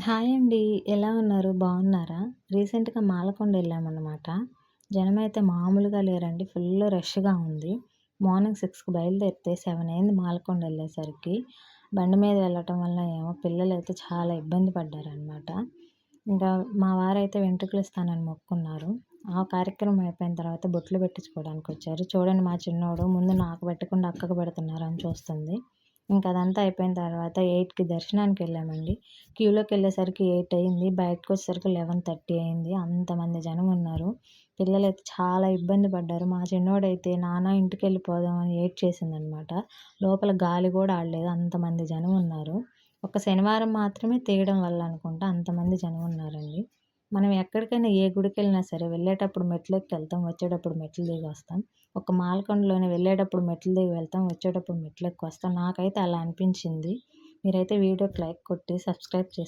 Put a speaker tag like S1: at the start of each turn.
S1: Hi అండి. ఎలా ఉన్నారు? బాగున్నారా? రీసెంట్‌గా మాలకొండ ఎళ్ళామన్నమాట. జనమైతే మామూలుగా లేరండి. ఫుల్ రష్‌గా ఉంది. మార్నింగ్ 6కి బయలుదేరితే 7 అయింది మాలకొండ ఎళ్ళేసరికి. బండి మీద వెళ్ళటం వల్ల ఏమో పిల్లలైతే చాలా ఇబ్బంది పడ్డారనమాట. ఇంకా మా వారైతే వెంట్రుకలు ఇస్తానని మొక్కుకున్నారు. ఆ కార్యక్రమం అయిపోయిన తర్వాత బొట్లు పెట్టించుకోవడానికొచ్చారు. చూడండి మా చిన్నోడు ముందు నాకు పెట్టకుండా అక్కకి పెడుతున్నారని చూస్తుంది. ఇంక అదంతా అయిపోయిన తర్వాత 8కి దర్శనానికెళ్ళామండి. క్యూలోకెళ్ళేసరికి 8 అయింది. బయటకొచ్చేసరికి 11:30 అయింది. అంతమంది జనం ఉన్నారు. పిల్లలైతే చాలా ఇబ్బంది పడ్డారు. మా చిన్నోడైతే నాన్న ఇంటికెళ్ళిపోదాం అని ఏడ్చేసిందనమాట. లోపల గాలి గూడా ఆడలేదు. అంతమంది జనం ఉన్నారు. ఒక శనివారం మాత్రమే తీయడం వల్ల అనుకుంటా అంతమంది జనం ఉన్నారండి. మనం ఎక్కడికైనా ఏ గుడికెళ్ళినా సరే వెళ్ళేటప్పుడు మెట్లెక్కెళ్తాం. వచ్చేటప్పుడు మెట్లు దిగి వస్తాం. ఒక మాల్కొండలోనే వెళ్ళేటప్పుడు మెట్లు దిగి వెళ్తాం. వచ్చేటప్పుడు మెట్లెక్కి వస్తాం. నాకైతే అలా అనిపించింది. మీరైతే వీడియోకి లైక్ కొట్టి సబ్స్క్రైబ్